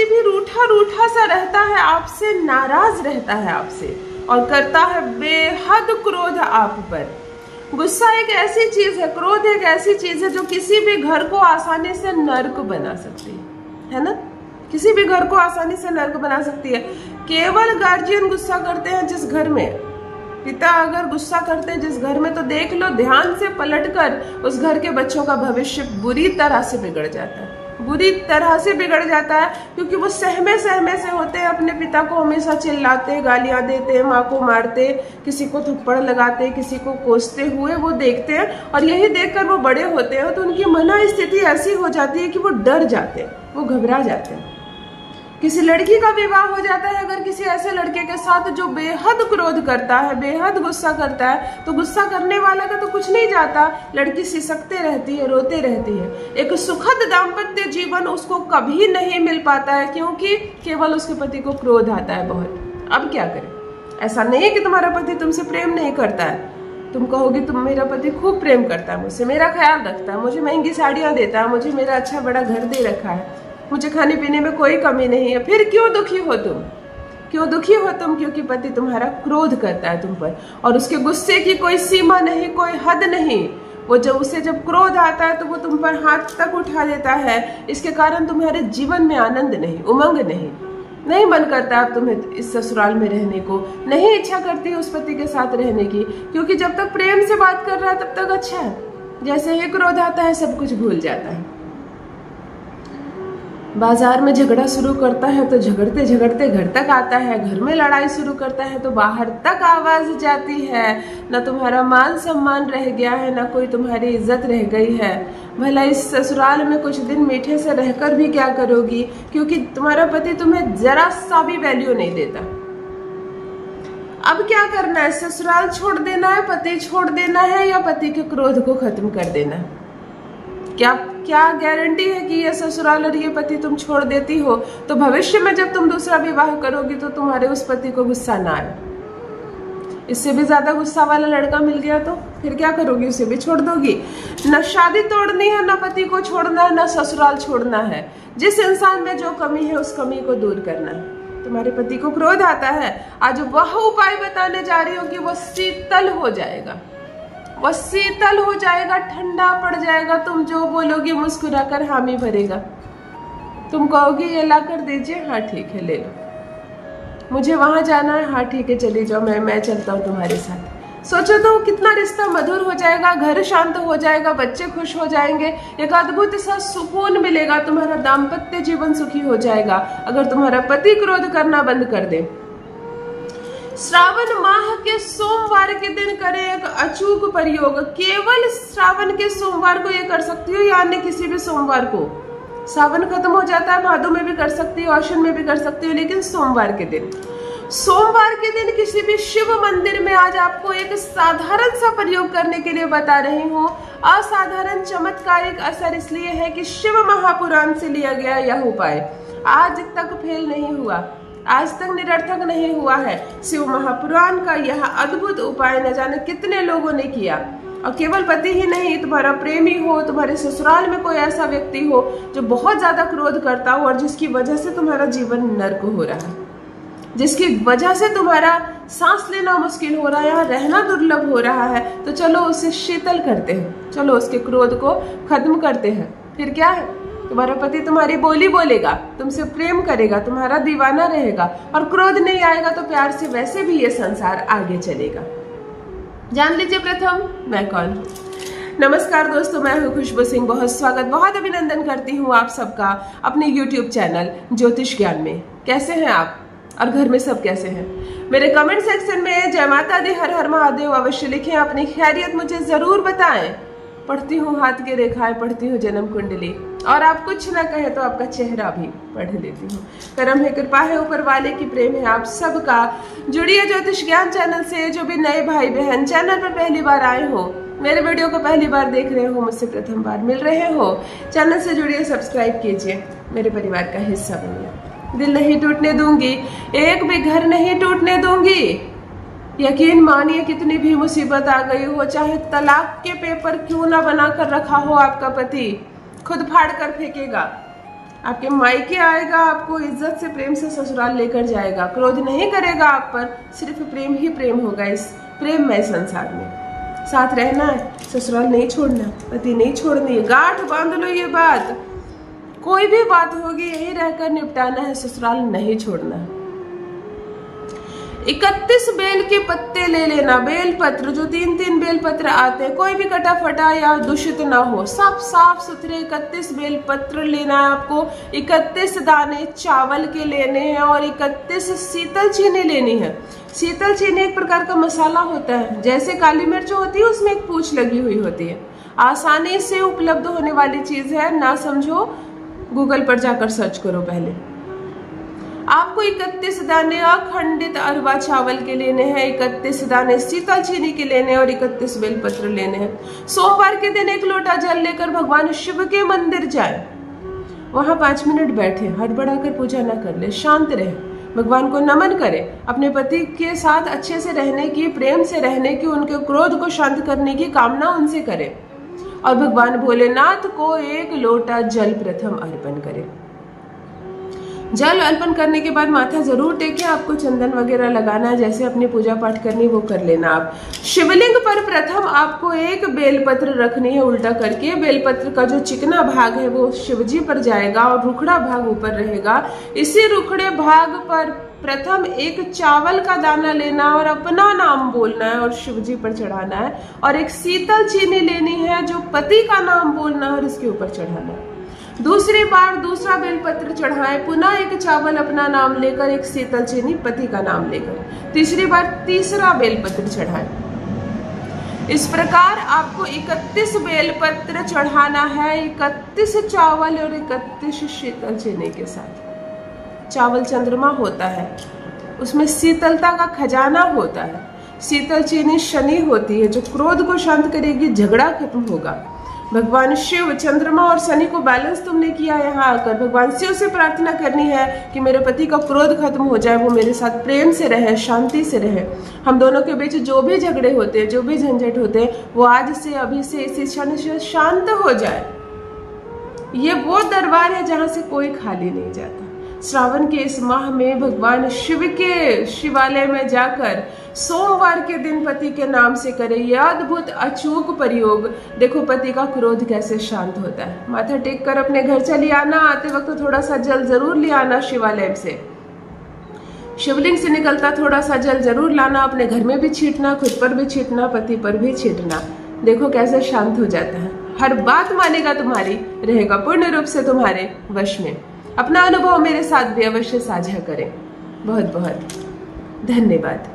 पति भी रूठा रूठा सा रहता है आपसे, नाराज रहता है आपसे और करता है बेहद क्रोध आप पर। गुस्सा एक ऐसी चीज है, क्रोध एक ऐसी चीज है जो किसी भी घर को आसानी से नर्क बना सकती है ना, किसी भी घर को आसानी से नर्क बना सकती है। केवल गार्जियन गुस्सा करते हैं जिस घर में, पिता अगर गुस्सा करते हैं जिस घर में, तो देख लो ध्यान से पलटकर उस घर के बच्चों का भविष्य बुरी तरह से बिगड़ जाता है, बुरी तरह से बिगड़ जाता है, क्योंकि वो सहमे सहमे से होते हैं, अपने पिता को हमेशा चिल्लाते, गालियां देते, माँ को मारते, किसी को थप्पड़ लगाते, किसी को कोसते हुए वो देखते हैं। और यही देखकर वो बड़े होते हैं तो उनकी मन स्थिति ऐसी हो जाती है कि वो डर जाते हैं, वो घबरा जाते हैं। किसी लड़की का विवाह हो जाता है अगर किसी ऐसे लड़के के साथ जो बेहद क्रोध करता है, बेहद गुस्सा करता है, तो गुस्सा करने वाला का तो कुछ नहीं जाता, लड़की सिसकते रहती है, रोते रहती है। एक सुखद दाम्पत्य जीवन उसको कभी नहीं मिल पाता है, क्योंकि केवल उसके पति को क्रोध आता है बहुत। अब क्या करें? ऐसा नहीं है कि तुम्हारा पति तुमसे प्रेम नहीं करता है, तुम कहोगे तुम मेरा पति खूब प्रेम करता है मुझसे, मेरा ख्याल रखता है, मुझे महंगी साड़ियां देता है, मुझे मेरा अच्छा बड़ा घर दे रखा है, मुझे खाने पीने में कोई कमी नहीं है। फिर क्यों दुखी हो तुम? क्यों दुखी हो तुम? क्योंकि पति तुम्हारा क्रोध करता है तुम पर, और उसके गुस्से की कोई सीमा नहीं, कोई हद नहीं। वो जब क्रोध आता है तो वो तुम पर हाथ तक उठा देता है। इसके कारण तुम्हारे जीवन में आनंद नहीं, उमंग नहीं मन करता अब तुम्हें इस ससुराल में रहने को, नहीं इच्छा करती उस पति के साथ रहने की, क्योंकि जब तक प्रेम से बात कर रहा है तब तक अच्छा है, जैसे ही क्रोध आता है सब कुछ भूल जाता है। बाजार में झगड़ा शुरू करता है तो झगड़ते झगड़ते घर तक आता है, घर में लड़ाई शुरू करता है तो बाहर तक आवाज जाती है। न तुम्हारा मान सम्मान रह गया है, न कोई तुम्हारी इज्जत रह गई है। भला इस ससुराल में कुछ दिन मीठे से रहकर भी क्या करोगी, क्योंकि तुम्हारा पति तुम्हें जरा सा भी वैल्यू नहीं देता। अब क्या करना है? ससुराल छोड़ देना है, पति छोड़ देना है, या पति के क्रोध को खत्म कर देना है? क्या गारंटी है कि ये ससुराल और ये पति तुम छोड़ देती हो तो भविष्य में जब तुम दूसरा विवाह करोगी तो तुम्हारे उस पति को गुस्सा ना आए? इससे भी ज्यादा गुस्सा वाला लड़का मिल गया तो फिर क्या करोगी? उसे भी छोड़ दोगी? न शादी तोड़नी है, न पति को छोड़ना है, न ससुराल छोड़ना है। जिस इंसान में जो कमी है उस कमी को दूर करना है। तुम्हारे पति को क्रोध आता है, आज वह उपाय बताने जा रही हूँ कि वो शीतल हो जाएगा, वो शीतल हो जाएगा, ठंडा पड़ जाएगा। तुम जो बोलोगी मुस्कुराकर हामी भरेगा। तुम कहोगी ये ला कर दीजिए, हाँ ठीक है ले लो, मुझे वहां जाना है, हाँ ठीक है चली जाओ, मैं चलता हूँ तुम्हारे साथ। सोचो तो कितना रिश्ता मधुर हो जाएगा, घर शांत हो जाएगा, बच्चे खुश हो जाएंगे, एक अद्भुत सा सुकून मिलेगा, तुम्हारा दाम्पत्य जीवन सुखी हो जाएगा अगर तुम्हारा पति क्रोध करना बंद कर दे। श्रावण माह के सोमवार के दिन करें एक अचूक प्रयोग। केवल श्रावण के सोमवार को ये कर सकती हो या अन्य किसी भी सोमवार को। सावन खत्म हो जाता है, भादों में भी कर सकती हो, आश्विन में भी कर सकती हो, लेकिन सोमवार के दिन किसी भी शिव मंदिर में आज आपको एक साधारण सा प्रयोग करने के लिए बता रही हूँ। असाधारण चमत्कारिक असर इसलिए है कि शिव महापुराण से लिया गया यह उपाय आज तक फेल नहीं हुआ, आज तक निरर्थक नहीं हुआ है। शिव महापुराण का यह अद्भुत उपाय न जाने कितने लोगों ने किया, और केवल पति ही नहीं, तुम्हारा प्रेमी हो, तुम्हारे ससुराल में कोई ऐसा व्यक्ति हो जो बहुत ज्यादा क्रोध करता हो और जिसकी वजह से तुम्हारा जीवन नर्क हो रहा है, जिसकी वजह से तुम्हारा सांस लेना मुश्किल हो रहा है, यहाँ रहना दुर्लभ हो रहा है, तो चलो उसे शीतल करते हैं, चलो उसके क्रोध को खत्म करते हैं। फिर क्या है? तुम्हारा पति तुम्हारी बोली बोलेगा, तुमसे प्रेम करेगा, तुम्हारा दीवाना रहेगा, और क्रोध नहीं आएगा तो प्यार से वैसे भी ये संसार आगे चलेगा। जान लीजिए प्रथम मैं कौन। नमस्कार दोस्तों, मैं हूँ खुशबू सिंह। बहुत स्वागत, बहुत अभिनंदन करती हूँ आप सबका अपने YouTube चैनल ज्योतिष ज्ञान में। कैसे हैं आप और घर में सब कैसे हैं? मेरे कमेंट सेक्शन में जय माता दी, हर हर महादेव अवश्य लिखें, अपनी खैरियत मुझे जरूर बताएं। पढ़ती हूँ हाथ की रेखाएं, पढ़ती हूँ जन्म कुंडली, और आप कुछ ना कहे तो आपका चेहरा भी पढ़ लेती हूँ। करम है, कृपा है ऊपर वाले की, प्रेम है आप सबका। जुड़िए ज्योतिष ज्ञान चैनल से। जो भी नए भाई बहन चैनल पर पहली बार आए हो, मेरे वीडियो को पहली बार देख रहे हो, मुझसे प्रथम बार मिल रहे हो, चैनल से जुड़िए, सब्सक्राइब कीजिए, मेरे परिवार का हिस्सा बनिए। दिल नहीं टूटने दूंगी, एक भी घर नहीं टूटने दूंगी। यकीन मानिए कितनी भी मुसीबत आ गई हो, चाहे तलाक के पेपर क्यों ना बना कर रखा हो, आपका पति खुद फाड़ कर फेंकेगा। आपके मायके आएगा, आपको इज्जत से प्रेम से ससुराल लेकर जाएगा, क्रोध नहीं करेगा आप पर, सिर्फ प्रेम ही प्रेम होगा इस प्रेममय संसार में। साथ रहना है, ससुराल नहीं छोड़ना, पति नहीं छोड़नी है, गांठ बांध लो ये बात। कोई भी बात होगी यही रहकर निपटाना है, ससुराल नहीं छोड़ना है। 31 बेल के पत्ते ले लेना, बेल पत्र जो 3-3 बेल पत्र आते हैं, कोई भी कटा फटा या दूषित ना हो, सब साफ सुथरे 31 बेल पत्र लेना है आपको। 31 दाने चावल के लेने हैं और 31 शीतल चीनी लेनी है। शीतल चीनी एक प्रकार का मसाला होता है, जैसे काली मिर्च होती है उसमें एक पूंछ लगी हुई होती है, आसानी से उपलब्ध होने वाली चीज है, ना समझो गूगल पर जाकर सर्च करो पहले। आपको 31 दाने अखंडित अरवा चावल के लेने हैं, 31 दाने शीतल चीनी के लेने हैं और 31 बेलपत्र लेने हैं। सोमवार के दिन 1 लोटा जल लेकर भगवान शिव के मंदिर जाए, वहां 5 मिनट बैठे, हड़बड़ाकर पूजा न कर ले, शांत रहे, भगवान को नमन करे, अपने पति के साथ अच्छे से रहने की, प्रेम से रहने की, उनके क्रोध को शांत करने की कामना उनसे करे और भगवान भोलेनाथ को 1 लोटा जल प्रथम अर्पण करे। जल अर्पण करने के बाद माथा जरूर टेके, आपको चंदन वगैरह लगाना है, जैसे अपनी पूजा पाठ करनी वो कर लेना आप। शिवलिंग पर प्रथम आपको 1 बेलपत्र रखनी है उल्टा करके, बेलपत्र का जो चिकना भाग है वो शिवजी पर जाएगा और रुखड़ा भाग ऊपर रहेगा। इसी रुखड़े भाग पर प्रथम 1 चावल का दाना लेना और अपना नाम बोलना है और शिवजी पर चढ़ाना है, और 1 शीतल चीनी लेनी है जो पति का नाम बोलना है और इसके ऊपर चढ़ाना है। दूसरी बार दूसरा बेलपत्र चढ़ाए, पुनः 1 चावल अपना नाम लेकर, 1 शीतल चीनी पति का नाम लेकर, तीसरी बार तीसरा बेलपत्र चढ़ाए। इस प्रकार आपको 31 बेलपत्र चढ़ाना है, 31 चावल और 31 शीतल चीनी के साथ। चावल चंद्रमा होता है, उसमें शीतलता का खजाना होता है, शीतल चीनी शनि होती है जो क्रोध को शांत करेगी, झगड़ा खत्म होगा। भगवान शिव, चंद्रमा और शनि को बैलेंस तुमने किया, यहाँ आकर भगवान शिव से प्रार्थना करनी है कि मेरे पति का क्रोध खत्म हो जाए, वो मेरे साथ प्रेम से रहे, शांति से रहे, हम दोनों के बीच जो भी झगड़े होते हैं, जो भी झंझट होते हैं, वो आज से, अभी से, इसी क्षण से शांत हो जाए। ये वो दरबार है जहां से कोई खाली नहीं जाता। श्रावण के इस माह में भगवान शिव के शिवालय में जाकर सोमवार के दिन पति के नाम से करें यह अद्भुत अचूक प्रयोग। देखो पति का क्रोध कैसे शांत होता है। माथा टेक कर अपने घर चली आना, आते वक्त तो थोड़ा सा जल जरूर ले आना शिवालय से, शिवलिंग से निकलता थोड़ा सा जल जरूर लाना, अपने घर में भी छींटना, खुद पर भी छींटना, पति पर भी छींटना। देखो कैसे शांत हो जाता है, हर बात मानेगा तुम्हारी, रहेगा पूर्ण रूप से तुम्हारे वश में। अपना अनुभव मेरे साथ भी अवश्य साझा करें। बहुत बहुत धन्यवाद।